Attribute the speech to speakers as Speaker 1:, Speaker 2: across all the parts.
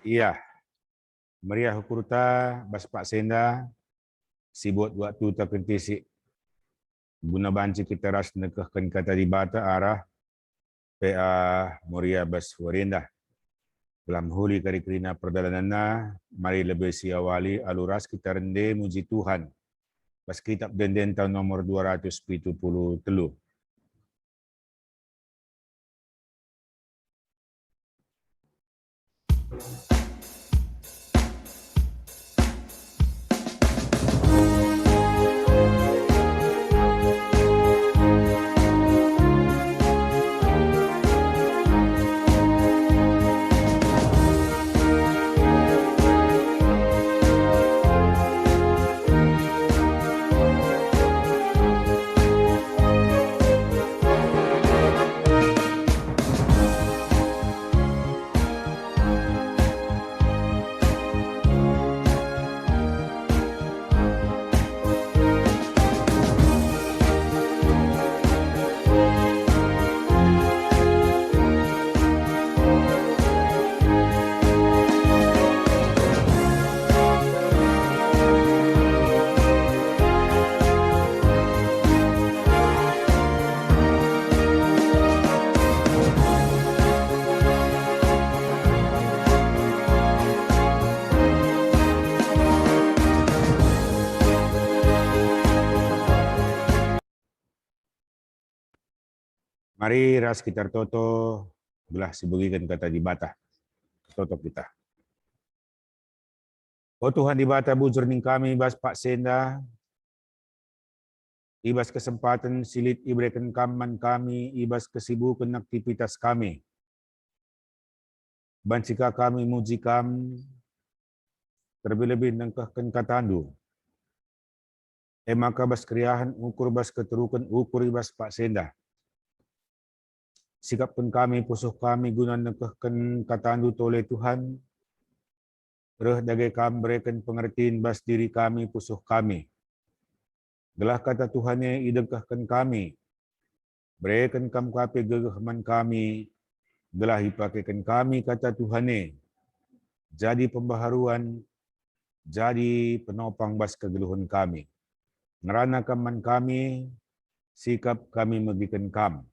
Speaker 1: Iya, meriah hukurta bas Pak Senda, sibut waktu terkentisi guna banci kita ras nekahkan kata di bata arah PA Moria bas Warinda. Dalam huli kari kerina perdalananna, mari lebih siawali aluras kita rende muji Tuhan. Bas kitab denden tahun nomor 273. Mari ras kita toto belah sibugikan kata di bata. Toto kita. Oh Tuhan di bata bujur ning kami bas Pak Senda, ibas kesempatan silit ibrekan kaman kami, ibas kesibukan aktivitas kami. Bansika kami muji kami, terlebih-lebih nengkahkan katandu. Maka bas kriahan ukur bas keterukan ukur ibas Pak Senda. Sikapkan kami, pusuh kami guna nengkahkan katandu toleh Tuhan. Reh dagai kami berikan pengertian bas diri kami, pusuh kami. Gelah kata Tuhannya idengkahkan kami. Berikan kami kape gegahaman kami. Gelah ipakaikan kami kata Tuhannya. Jadi pembaharuan, jadi penopang bas kegeluhan kami. Ngerana kaman kami, sikap kami megikan kam.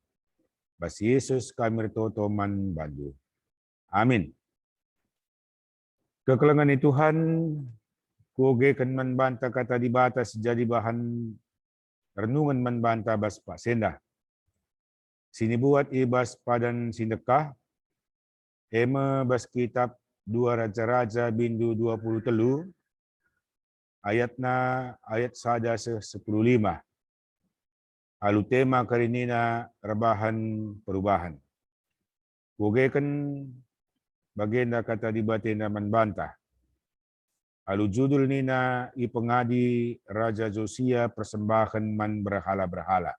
Speaker 1: Bas Yesus kami retoto man bandu. Amin. Kekelengan Tuhan, kuogekan man banta kata di batas jadi bahan renungan man banta bas Pak Senda. Sini buat ibas padan sindekah, ema bas kitab 2 Raja-Raja bindu 20 telu, ayatna ayat saja 10:5. Alu tema karinina rebahan perubahan. Kugekan bagenda kata di batenda man bantah. Alu judul nina ipengadi Raja Josia persembahan man berhala-berhala.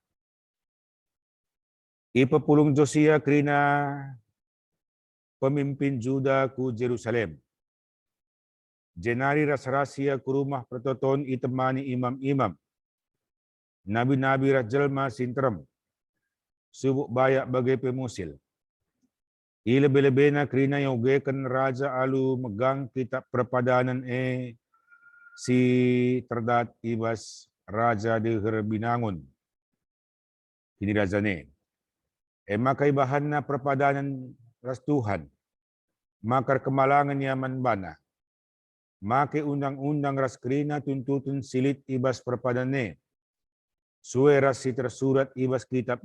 Speaker 1: Ipepulung Josia kerina pemimpin Juda ku Jerusalem. Jenari ras-rasia ku rumah pertoton itemani imam-imam. Nabi-nabi rajelma sintrem. Subuk bayak bagai pemusil. Ilebe-lebena kerina yang ugekan raja alu megang kitab perpadanan si terdat ibas raja deher binangun. Ini rajane. Makai bahanna perpadanan ras Tuhan. Makar kemalangan yaman bana. Make undang-undang ras kerina tuntutun silit ibas perpadane. Suwe ras si tersurat ibas kitab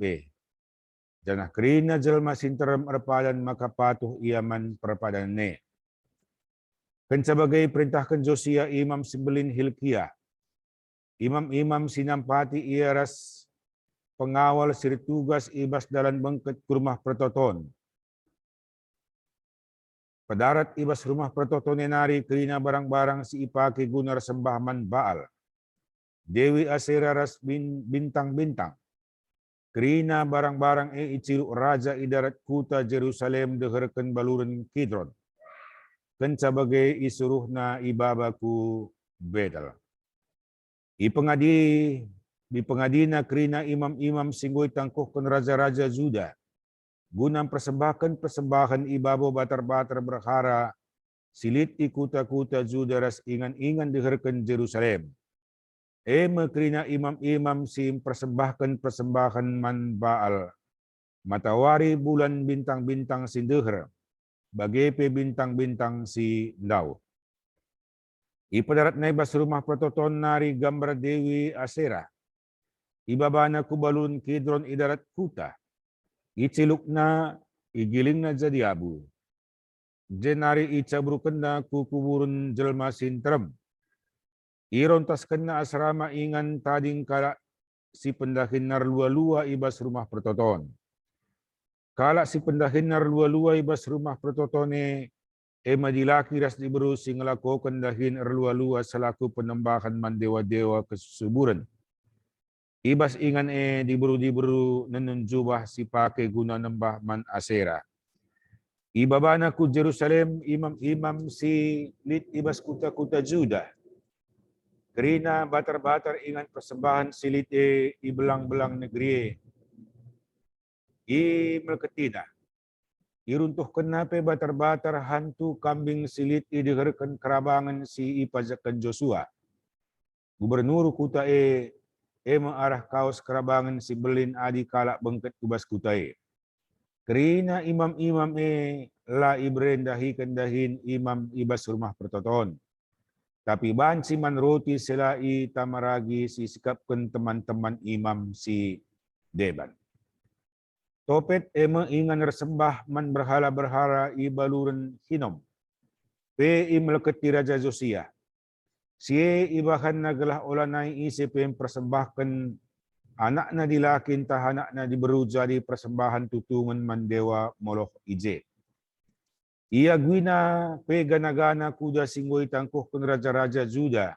Speaker 1: Janah kerina jelma sinterem erpadan maka patuh iaman perpadane. Kan sebagai perintahkan Josia imam sembelin Hilkia. Imam-imam sinampati ia ras pengawal siri tugas ibas dalam bengket ke rumah pertoton. Padarat ibas rumah pertoton nari kerina barang-barang si ipake guna sembahman Baal. Dewi Asera ras bintang-bintang. Kerina barang-barang iciru raja idarat kuta Jerusalem deherken baluran Kidron. Kan sebagai isuruhna ibabaku bedal. Ipengadina kerina imam-imam singgoy tangkuhkan raja-raja Juda. Gunam persembahkan persembahan ibabo batar-batar berhara silit ikuta-kuta judaras ingan-ingan diherken Jerusalem. Makrina imam-imam sim persembahkan persembahan man Baal. Matawari bulan bintang-bintang sindeher. Bagepe bintang-bintang si Ndau. Ipadarat na ibas rumah prototon nari gambar Dewi Asera. Ibabana kubalun kidron idarat kuta. Iciluk na igiling na jadi abu. Jenari icabrukan na kukuburun jelma sintrem. Irontaskan na asrama ingan tading kala si pendahin narlua-lua ibas rumah prototon. Kala si pendahin narlua-lua ibas rumah prototone madilaki ras diburu singlako kendahin erlua-lua selaku penembahan man dewa-dewa kesuburan. Ibas ingan diburu-diburu nenunjubah si pake guna nembah man Asera. Ibabana ku Jerusalem imam-imam si lit ibas kuta-kuta Juda. Kerina batar-batar ingan persembahan silit ibelang-belang negeri melketina. Iruntuh kenape batar-batar hantu kambing silit diherkan kerabangan si ipajakan Joshua. Gubernur kuta mengarah kaos kerabangan si belin adi kalak bengket kubas kuta Kerina imam-imam la ibrendahi kendahin imam ibas rumah pertoton. Tapi banci man roti selai tamaragi si sikapkan teman-teman imam si Deban. Topet ingan resembah man berhala-berhala ibaluran hinom. Meleketi Raja Josia. Sie ibahan nagalah olanai isi persembahkan anak na dilakin tahanak na diberu jadi persembahan tutungan man dewa Moloch ije. Ia gwina gana-gana kuda singgoy tangkuh kun raja-raja Juda.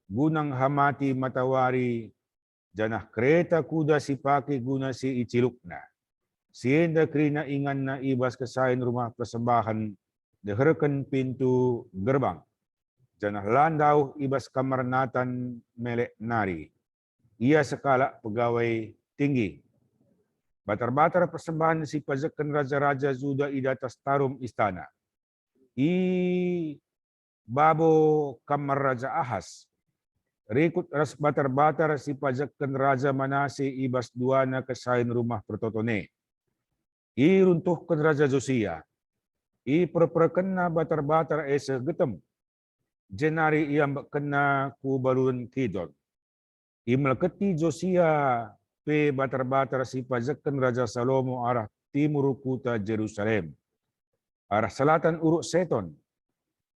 Speaker 1: Gunang hamati matawari janah kereta kuda si pake guna si icilukna. Sienda krina ingan na ibas kesain rumah persembahan deherken pintu gerbang. Janah landau ibas kamar natan melek nari. Ia sekala pegawai tinggi. Batar-batar persembahan si pajakan raja-raja Juda di atas tarum istana. Babo kamar Raja Ahas. Rikut ras batar-batar si pajakan Raja Manase ibas duana kesain rumah pertotone. Runtuhkan Raja Josia. Perperkena batar-batar segetem. Jenari iambak kena kubalun kidon. Meleketi Josia batar-batar si pajakan Raja Salomo arah timur kuta Jerusalem. Arah selatan uruk Seton.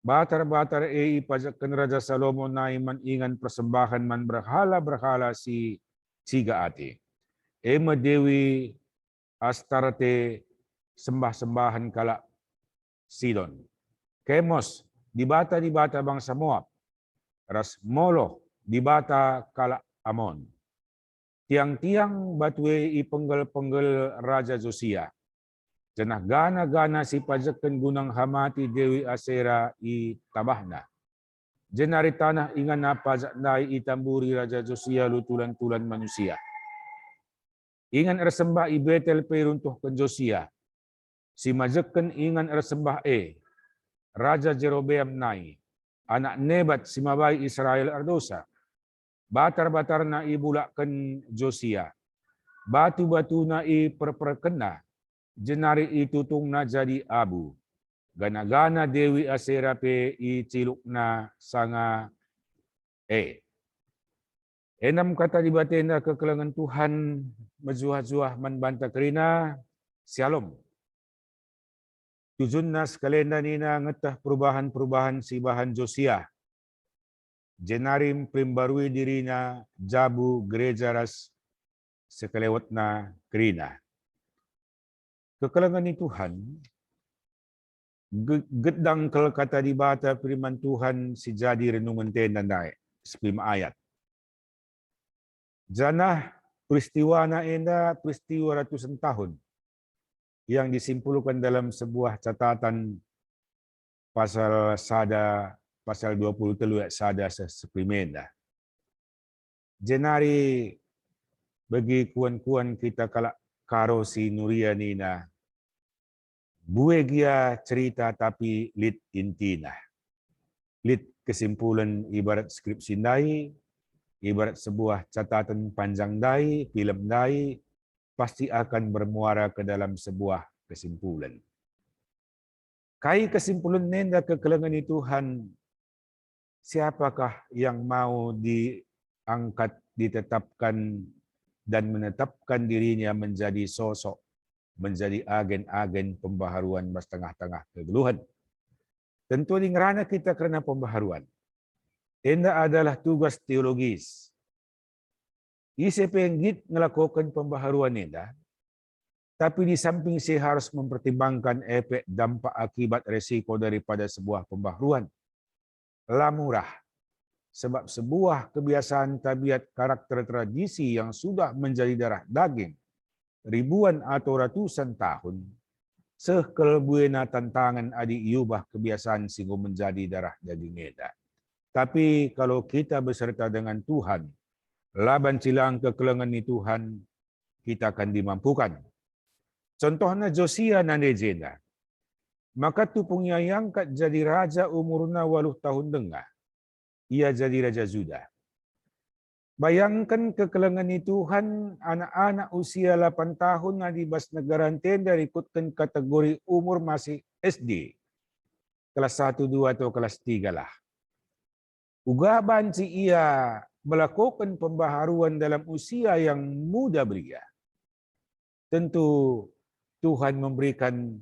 Speaker 1: Batar-batar pajakan Raja Salomo na iman ingan persembahan man berhala-berhala si Cigaati. Dewi Astarte sembah-sembahan kala Sidon. Kemos di bata bangsa Moab. Ras Moloch di bata kala Amon. Tiang-tiang batwe penggel-penggel Raja Josia. Janah gana-gana si pajakan gunang hamati Dewi Asera tabahna. Jenari tanah ingan na pajak nai itamburi Raja Josia lutulan-tulan manusia. Ingan ersembah Betel runtuh ke Josia. Si majakan ingan ersembah Raja Jerobeam nai. Anak Nebat si mabai Israel ardosa. Batar-batar na ibulakkan Josia. Batu-batu na perperkena. Jenari itutung na jadi abu. Gana-gana Dewi Asera iciluk na sanga Enam kata di batenda kekelangan Tuhan mezuah-zuah manbanta kerina Shalom. Tujun nas kalenda nina ngetah perubahan-perubahan si bahan Josia. Jenarim primbarui dirina jabu gereja ras sekelewat na kerina. Kekelangan ni Tuhan gedang kel kata di bata firman Tuhan si jadi renungan tenda naik 10 ayat. Janah peristiwa na enda peristiwa ratusan tahun yang disimpulkan dalam sebuah catatan pasal 23 sada seprimenda. Jenari bagi kuan-kuan kita kalak karo si Nuria nina Buegia cerita tapi lit intina. Lit kesimpulan ibarat skripsi dai, ibarat sebuah catatan panjang dai, film dai, pasti akan bermuara ke dalam sebuah kesimpulan. Kai kesimpulan nenda kekelengan Tuhan, siapakah yang mau diangkat, ditetapkan, dan menetapkan dirinya menjadi sosok, menjadi agen-agen pembaharuan mas tengah-tengah kegeluhan. Tentu di ngerana kita karena pembaharuan. Enda adalah tugas teologis. Isi penggit melakukan pembaharuan enda, tapi di samping saya harus mempertimbangkan efek, dampak, akibat, resiko daripada sebuah pembaharuan. Lamurah. Sebab sebuah kebiasaan, tabiat, karakter, tradisi yang sudah menjadi darah daging ribuan atau ratusan tahun, sekelbuena tantangan adi iubah kebiasaan sehingga menjadi darah daging eda. Tapi kalau kita beserta dengan Tuhan, laban cilang kekelengan ni Tuhan, kita akan dimampukan. Contohnya Josia na legenda. Maka tupungnya yangkat jadi raja umurna 8 tahun dengar. Ia jadi Raja Juda. Bayangkan kekelengan ni Tuhan, anak-anak usia 8 tahun na di bas negara tenda ikutkan kategori umur masih SD. Kelas 1, 2 atau kelas 3 lah. Ugaban si ia melakukan pembaharuan dalam usia yang muda belia. Tentu Tuhan memberikan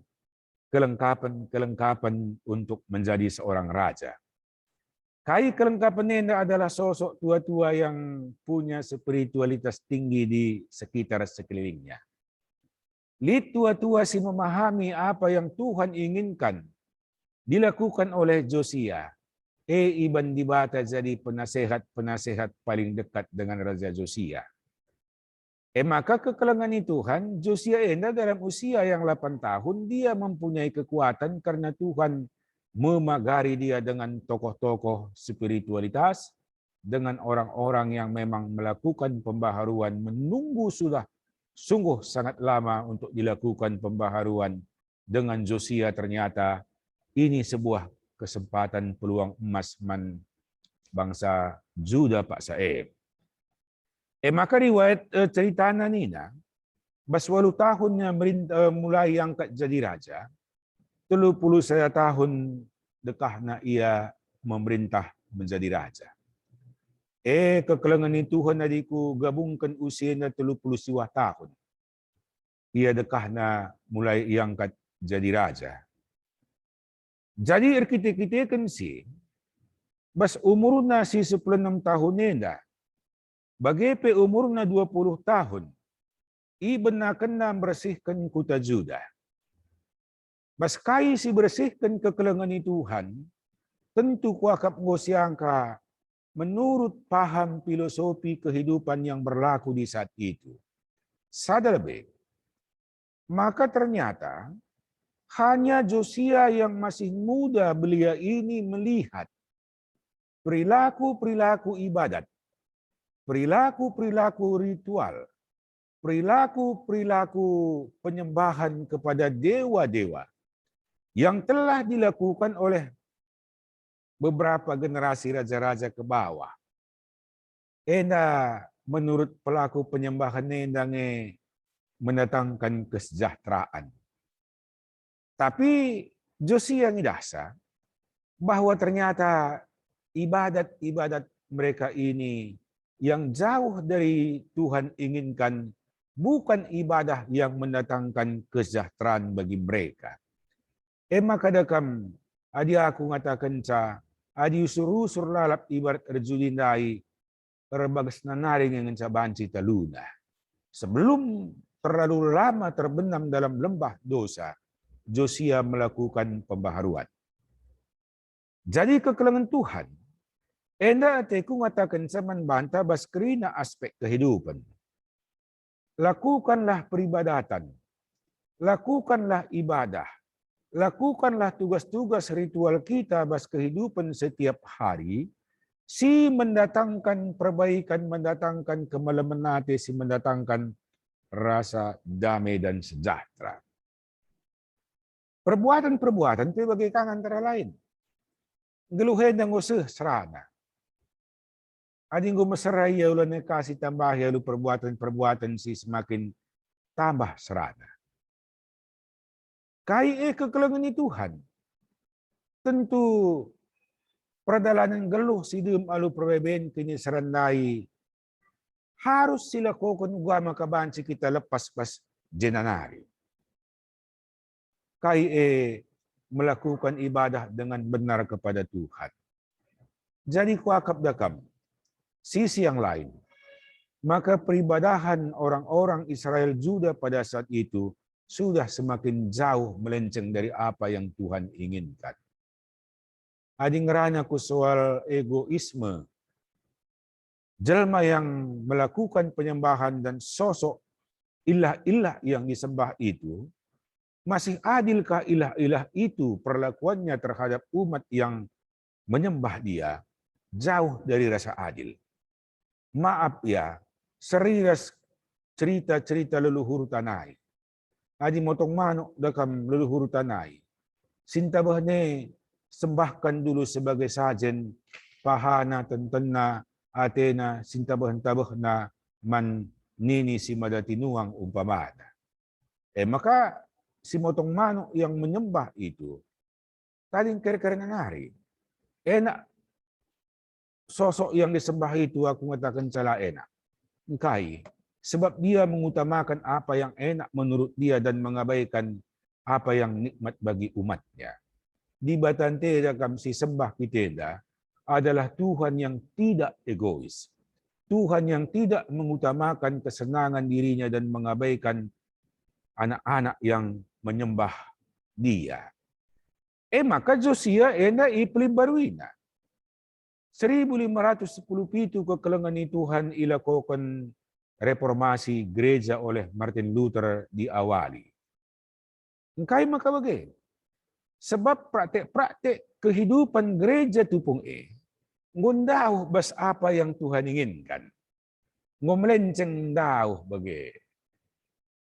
Speaker 1: kelengkapan untuk menjadi seorang raja. Kai kelengkapan ini adalah sosok tua-tua yang punya spiritualitas tinggi di sekitar sekelilingnya. Lihat tua-tua si memahami apa yang Tuhan inginkan dilakukan oleh Josia. Iban dibata jadi penasehat paling dekat dengan Raja Josia. Maka kekelengan Tuhan, Josia enda dalam usia yang 8 tahun, dia mempunyai kekuatan karena Tuhan memagari dia dengan tokoh-tokoh spiritualitas, dengan orang-orang yang memang melakukan pembaharuan, menunggu sudah sungguh sangat lama untuk dilakukan pembaharuan. Dengan Josia ternyata ini sebuah kesempatan peluang emas bangsa Juda Pak Saeb. Maka riwayat ceritanya nina, bas 8 tahunnya mulai angkat jadi raja, 31 tahun dekahna ia memerintah menjadi raja. Kekelengan Tuhan adikku gabungkan usianya 30 tahun. Ia dekahna mulai angkat jadi raja. Jadi kita si, bas umurna si 16 tahun nenda, bagi umurna 20 tahun, ibenakan bersihkan kota Juda. Bas kai si bersihkan kekelengan Tuhan, tentu kuakap ngosiangka menurut paham filosofi kehidupan yang berlaku di saat itu. Sadar lebih, maka ternyata hanya Josia yang masih muda belia ini melihat perilaku-perilaku ibadat, perilaku-perilaku ritual, perilaku-perilaku penyembahan kepada dewa-dewa yang telah dilakukan oleh beberapa generasi raja-raja ke bawah. Menurut pelaku penyembahan nendange mendatangkan kesejahteraan. Tapi Josia ngidasa bahwa ternyata ibadat-ibadat mereka ini yang jauh dari Tuhan inginkan, bukan ibadah yang mendatangkan kesejahteraan bagi mereka. Maka dakam adi aku ngatakan ca, adi usur-usur lalap ibarat rejulindai terbagas nanaring yang banci taluna. Sebelum terlalu lama terbenam dalam lembah dosa, Josia melakukan pembaharuan. Jadi kekelengan Tuhan, enda teku ngatakan zaman banta baskrina aspek kehidupan. Lakukanlah peribadatan, lakukanlah ibadah, lakukanlah tugas-tugas ritual kita bas kehidupan setiap hari, si mendatangkan perbaikan, mendatangkan kemalaman hati, si mendatangkan rasa damai dan sejahtera. Perbuatan-perbuatan itu bagi kang antara lain. Geluhin ng usah serana. Ading gumasaray ulan kasih tambah ya lu perbuatan-perbuatan si semakin tambah serana. Kaya kekulangan ni Tuhan. Tentu perjalanan geluh sidum alu perbeben kini serandai harus sila kokon gua makabansi kita lepas pas jenanari. Kaya melakukan ibadah dengan benar kepada Tuhan. Jadi kuakap dakam. Sisi yang lain, maka peribadahan orang-orang Israel Juda pada saat itu sudah semakin jauh melenceng dari apa yang Tuhan inginkan. Ading rana ku soal egoisme. Jelma yang melakukan penyembahan dan sosok ilah-ilah yang disembah itu, masih adilkah ilah-ilah itu perlakuannya terhadap umat yang menyembah dia? Jauh dari rasa adil. Maaf ya, serius cerita-cerita leluhur tanai. Adi motong manok dakam leluhur tanai. Sinta bahne sembahkan dulu sebagai sajen pahana tentena Athena sinta bahna man nini si madatinuang umpamana. Maka si motong manok yang menyembah itu tading kere-kere nangari. Enak sosok yang disembah itu aku mengatakan cala enak. Engkai. Sebab dia mengutamakan apa yang enak menurut dia dan mengabaikan apa yang nikmat bagi umatnya. Di batante dalam si sembah kita adalah Tuhan yang tidak egois. Tuhan yang tidak mengutamakan kesenangan dirinya dan mengabaikan anak-anak yang menyembah dia. Maka Josia ena ipelimbaruina. 1510 pitu kekelengan Tuhan ilakukan reformasi gereja oleh Martin Luther diawali. Engkai makabagay. Sebab praktek-praktek kehidupan gereja tupong ngundaw bas apa yang Tuhan inginkan. Ngomelenceng daw bagay.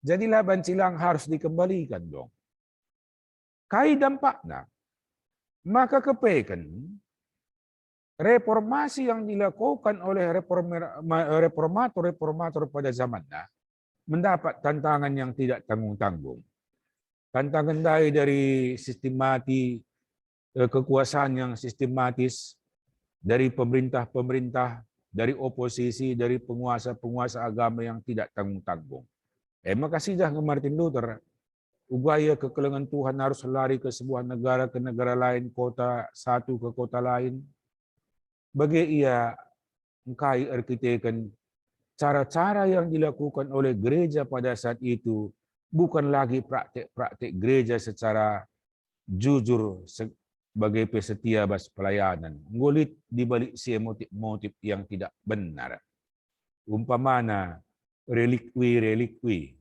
Speaker 1: Jadi laban silang harus dikembalikan dong. Kai dampak na, maka kepekan reformasi yang dilakukan oleh reformator pada zamannya mendapat tantangan yang tidak tanggung-tanggung. Tantangan dari sistemati kekuasaan yang sistematis, dari pemerintah-pemerintah, dari oposisi, dari penguasa-penguasa agama yang tidak tanggung-tanggung. Makasih dah Martin Luther, ugaya kekelengan Tuhan harus lari ke sebuah negara ke negara lain, kota satu ke kota lain. Bagi ia engkai arkitekan cara-cara yang dilakukan oleh gereja pada saat itu bukan lagi praktek-praktek gereja secara jujur sebagai pesetia bas pelayanan. Ngulit dibalik si motif-motif yang tidak benar. Umpamana relikwi-relikwi,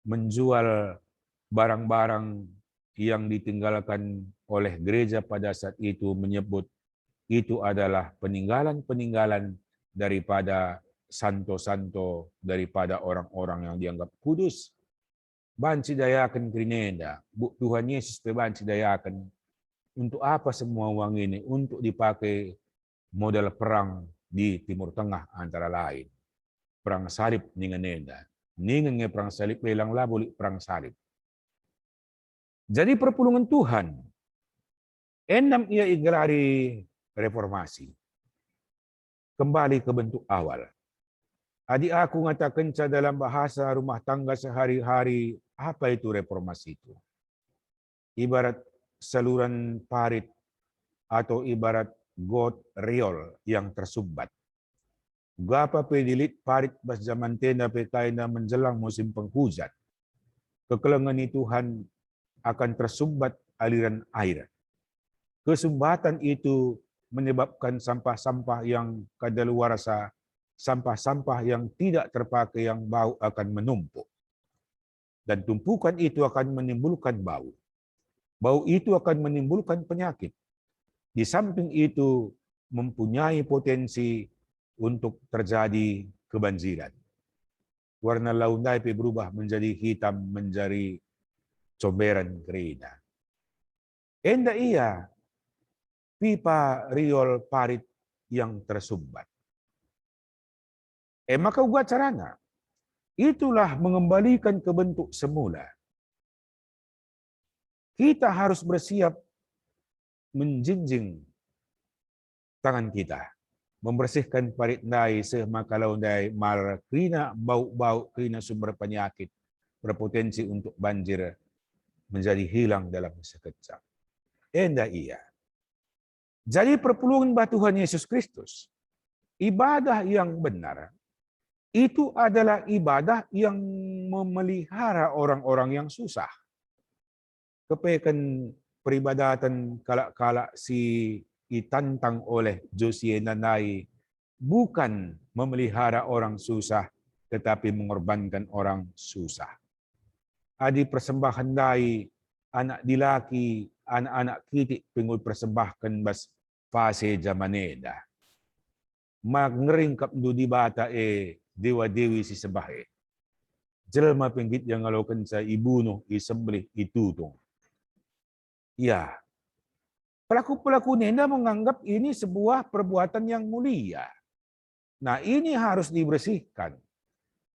Speaker 1: menjual barang-barang yang ditinggalkan oleh gereja pada saat itu menyebut itu adalah peninggalan-peninggalan daripada santo-santo, daripada orang-orang yang dianggap kudus. Banci dayakan krinenda, Tuhan Yesus banci dayakan. Untuk apa semua uang ini? Untuk dipakai modal perang di Timur Tengah antara lain. Perang salib ninganenda. Ningan perang salib lelang labuli perang salib. Jadi perpulungan Tuhan. Enam ia igelari reformasi. Kembali ke bentuk awal. Adik aku ngatakan dalam bahasa rumah tangga sehari-hari, apa itu reformasi itu? Ibarat saluran parit atau ibarat got riol yang tersumbat. Gapa pedilit parit bas zaman tenda pekaina menjelang musim penghujan. Kekelengan Tuhan akan tersumbat aliran air. Kesumbatan itu menyebabkan sampah-sampah yang kadaluarsa, sampah-sampah yang tidak terpakai yang bau akan menumpuk. Dan tumpukan itu akan menimbulkan bau. Bau itu akan menimbulkan penyakit. Di samping itu mempunyai potensi untuk terjadi kebanjiran. Warna laundai berubah menjadi hitam, menjadi comberan kerina. Enda iya pipa riol parit yang tersumbat. Maka uga carana. Itulah mengembalikan ke bentuk semula. Kita harus bersiap menjinjing tangan kita. Membersihkan parit dai semakalau dai mal krina bau-bau krina sumber penyakit berpotensi untuk banjir menjadi hilang dalam sekejap. Enda iya. Jadi perpulungan Tuhan Yesus Kristus, ibadah yang benar, itu adalah ibadah yang memelihara orang-orang yang susah. Kepekan peribadatan kalak-kalak si ditantang oleh Josie Nanai bukan memelihara orang susah, tetapi mengorbankan orang susah. Adi persembahan dai anak dilaki, anak-anak kitik pengul persembahkan bas fase jamaneda. Magneringkap do di bata dewa-dewi si sebahe. Jelma penggit yang ngalokan sa ibuno, isembelih, itutong. Ya, pelaku-pelaku nenda menganggap ini sebuah perbuatan yang mulia. Nah, ini harus dibersihkan.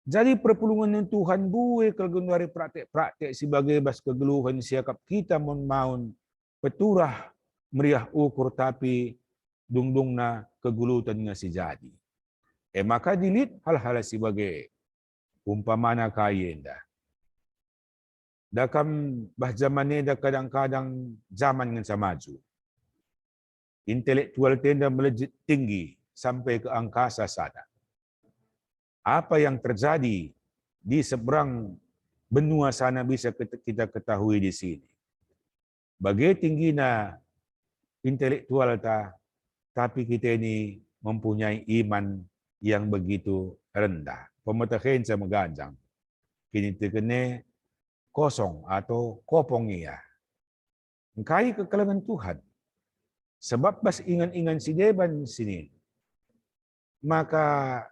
Speaker 1: Jadi perpulungan Tuhan buwe kelgendari praktek-praktek sebagai bas kegeluhan siakap kita maun peturah meriah ukur tapi dungdungna kegulutan nga si jadi. Maka dilit hal-hal sebagai umpamana kayenda. Dakam bah zamannya kadang-kadang zaman yang maju. Intelektual tenda melejit tinggi sampai ke angkasa sana. Apa yang terjadi di seberang benua sana bisa kita ketahui di sini. Bagai tingginya intelektual tapi kita ini mempunyai iman yang begitu rendah. Pemetahin sa magajang. Kini tekene kosong atau kopong iya. Engkai kekalangan Tuhan. Sebab bas ingan-ingan si deban sinin. Maka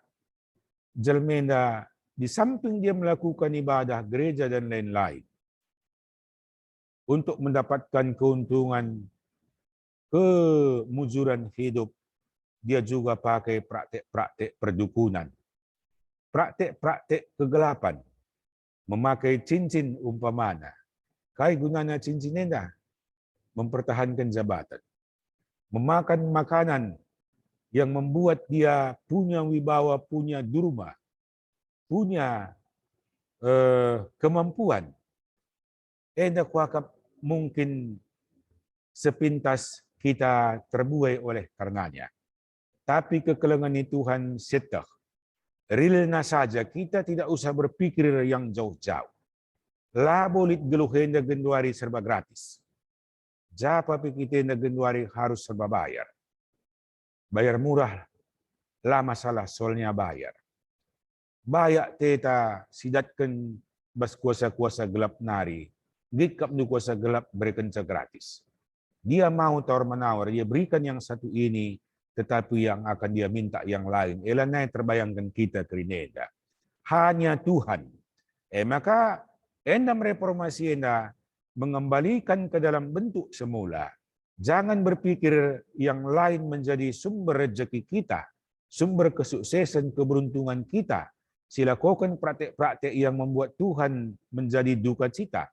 Speaker 1: jalmenda di samping dia melakukan ibadah gereja dan lain-lain. Untuk mendapatkan keuntungan kemujuran hidup, dia juga pakai praktek-praktek perdukunan. Praktek-praktek kegelapan. Memakai cincin umpamana. Kai gunanya cincin enda? Mempertahankan jabatan. Memakan makanan yang membuat dia punya wibawa, punya durma, punya kemampuan. Enda kuakap mungkin sepintas kita terbuai oleh karenanya. Tapi kekalangan Tuhan setah. Realna saja kita tidak usah berpikir yang jauh-jauh. Labolit geluhin na genduari serba gratis. Japa pikitin na genduari harus serba bayar. Bayar murah, lah masalah soalnya bayar. Bayak teta sidatkan bas kuasa-kuasa gelap nari. Gikap du kuasa gelap berikan gratis. Dia mau tawar-menawar, dia berikan yang satu ini, tetapi yang akan dia minta yang lain. Elanay terbayangkan kita kerineda. Hanya Tuhan. Maka endam reformasi enda mengembalikan ke dalam bentuk semula. Jangan berpikir yang lain menjadi sumber rezeki kita, sumber kesuksesan, keberuntungan kita. Silakukan praktek-praktek yang membuat Tuhan menjadi duka cita.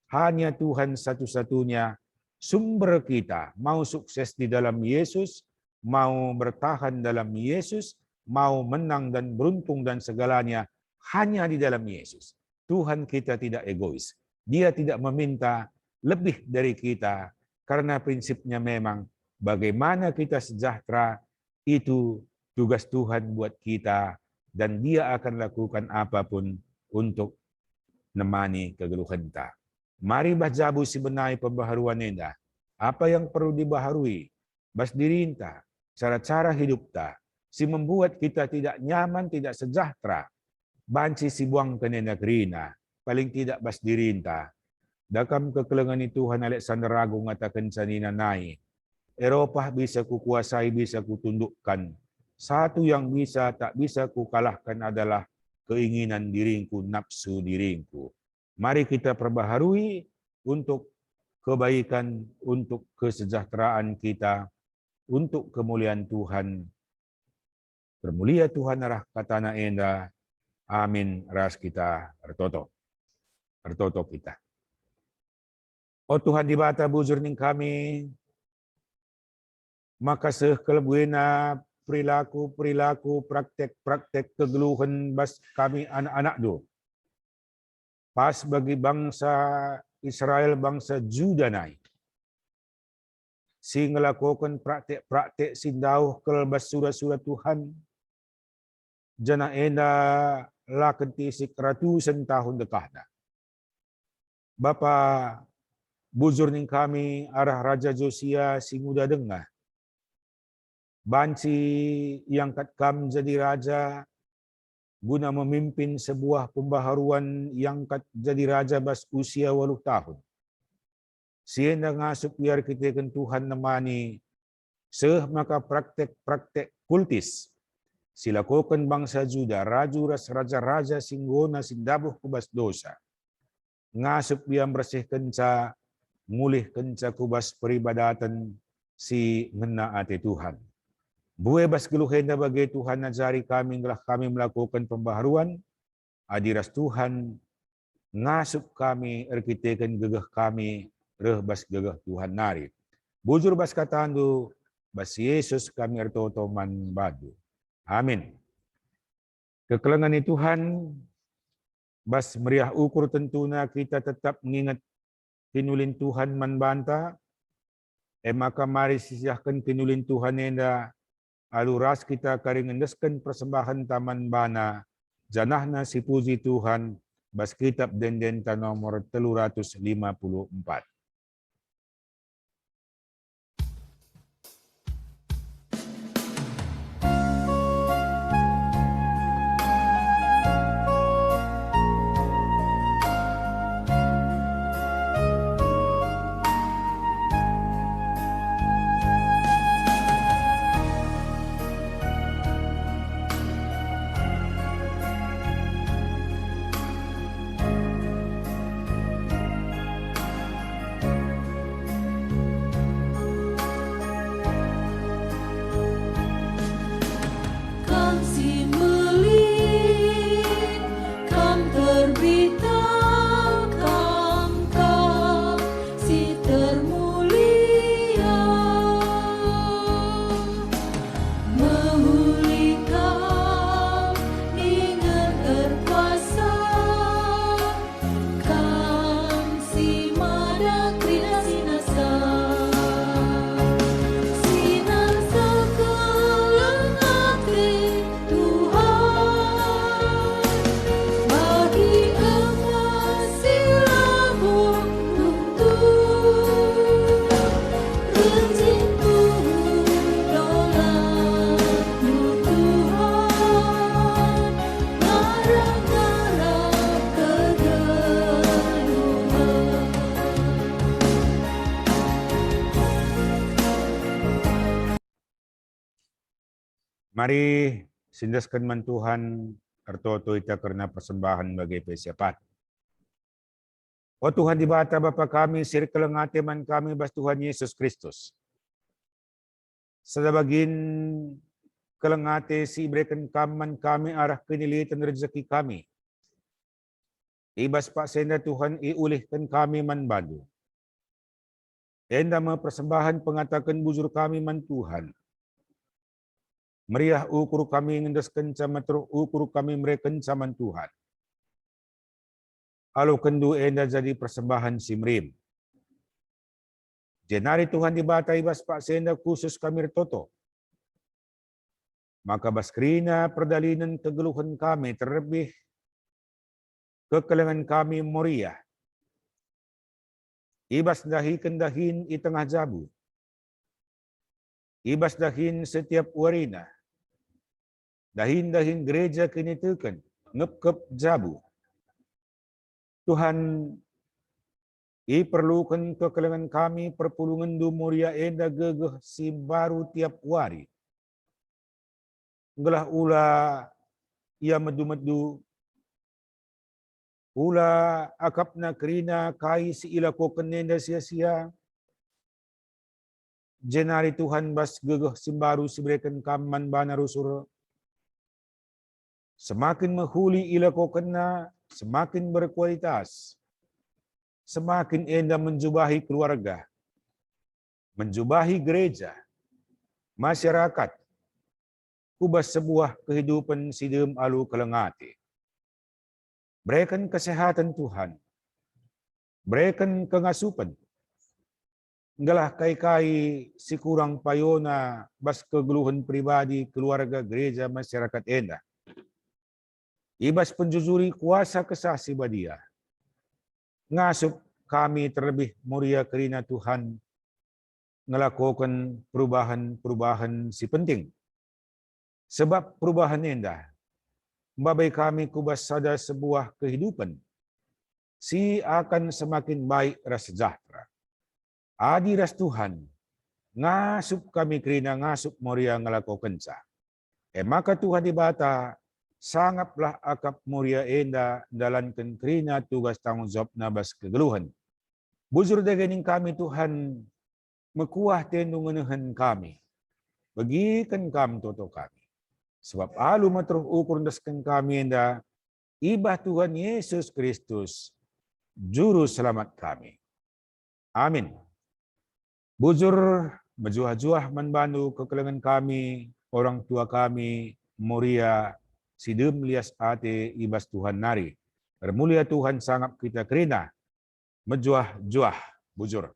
Speaker 1: Hanya Tuhan satu-satunya sumber kita. Mau sukses di dalam Yesus, mau bertahan dalam Yesus, mau menang dan beruntung dan segalanya hanya di dalam Yesus. Tuhan kita tidak egois. Dia tidak meminta lebih dari kita karena prinsipnya memang bagaimana kita sejahtera itu tugas Tuhan buat kita dan dia akan lakukan apapun untuk nemani kegeluhan kita. Mari bajabu si benai pembaharuan enda. Apa yang perlu dibaharui? Bas dirinta, cara-cara hidup ta. Si membuat kita tidak nyaman, tidak sejahtera. Banci si buang ke negrina. Paling tidak bas dirinta. Dakam kekelengan ni Tuhan Alexander Agung ngatakan sa ninanay. Eropah bisa kukuasai, bisa kutundukkan. Satu yang bisa, tak bisa kukalahkan adalah keinginan diriku, nafsu diriku. Mari kita perbaharui untuk kebaikan, untuk kesejahteraan kita, untuk kemuliaan Tuhan. Bermulia Tuhan arah katana enda. Amin. Ras kita ertoto kita. Oh Tuhan di bata bujur ning kami, maka sekelebuena perilaku, praktek kegeluhan bas kami anak-anak do. Pas bagi bangsa Israel, bangsa Juda naik. Si ngelakukan praktek sindauh kelbas surah-surah Tuhan. Jana enda lakenti sik ratusan tahun dekahna. Bapa bujur ning kami arah Raja Josia si muda dengah. Banci yang katkam jadi raja guna memimpin sebuah pembaharuan yang kat jadi raja bas usia 8 tahun. Sienda ngasup biar kita kan Tuhan nemani maka praktek kultis. Silakukan bangsa Juda, raja-raja singgona sindabuh kubas dosa. Ngasup biar bersihkan ca, mulihkan ca kubas peribadatan si ngena ate Tuhan. Buebas geluhenda bagi Tuhan najari kami ngelah kami melakukan pembaharuan, adiras Tuhan ngasup kami erkitekan gegah kami reh bas gegah Tuhan nari. Bujur bas katandu bas Yesus kami ertoto man badu. Amin. Kekelengan Tuhan bas meriah ukur tentuna kita tetap mengingat kinulin Tuhan man banta. Maka mari sisahkan kinulin Tuhan enda aluras kita karingendeskan persembahan taman bana janahna si puji Tuhan bas kitab dendenta nomor 354. Mari sindaskan man Tuhan ertoto ita karena persembahan bagi pesyapat. Oh Tuhan di bata Bapa kami, sirkelengate man kami bas Tuhan Yesus Kristus. Sedabagin kelengate si berikan kaman kami arah kenilitan rezeki kami. Ibas Pak Senda Tuhan iulihkan kami man badu. Enda persembahan pengatakan bujur kami man Tuhan. Meriah ukur kami ngendeskan camatru ukur kami mereka caman Tuhan. Alu kendu enda jadi persembahan simrim. Jenari Tuhan dibatai bas Pak Senda khusus kami toto. Maka baskrina perdalinan kegeluhan kami terlebih kekelengan kami moriah. Ibas dahi kendahin i tengah jabu. Ibas dahin setiap warina. Dahin-dahin gereja kini tekan, ngep-kep jabu. Tuhan, perlukan kekelengan kami perpulungan du muria enda gegeh si baru tiap wari. Ngelah ula ia medu-medu Ula akap na kerina kai si ila ko kenenda sia-sia. Jenari Tuhan bas gegeh simbaru sibrekan kaman bana rusur. Semakin menghuli ila ko kena, semakin berkualitas. Semakin indah menjubahi keluarga, menjubahi gereja, masyarakat, kubas sebuah kehidupan sidem alu kelengati. Berikan kesehatan Tuhan, berikan kengasupan. Ngalah kai-kai si kurang payona bas kegeluhan pribadi, keluarga, gereja, masyarakat indah. Ibas penjujuri kuasa kesasi badia. Ngasup kami terlebih mulia kerina Tuhan ngelakukan perubahan-perubahan si penting. Sebab perubahan indah. Babai kami kubas sada sebuah kehidupan. Si akan semakin baik ras sejahtera. Adi ras Tuhan. Ngasup kami kerina ngasup mulia ngelakukan sa. Maka Tuhan dibata sangatlah akap mulia indah dalankan kerina tugas tanggung jawab nabas kegeluhan. Bujur dagening kami Tuhan mekuah tendunganehan kami. Bagikan kami toto kami. Sebab alu matruh ukur daskan kami indah ibah Tuhan Yesus Kristus juru selamat kami. Amin. Bujur berjuah-juah menbantu kekelengan kami, orang tua kami, muria, sidem lias ate ibas Tuhan nari. Bermulia Tuhan sangat kita kerina. Menjuah-juah bujur.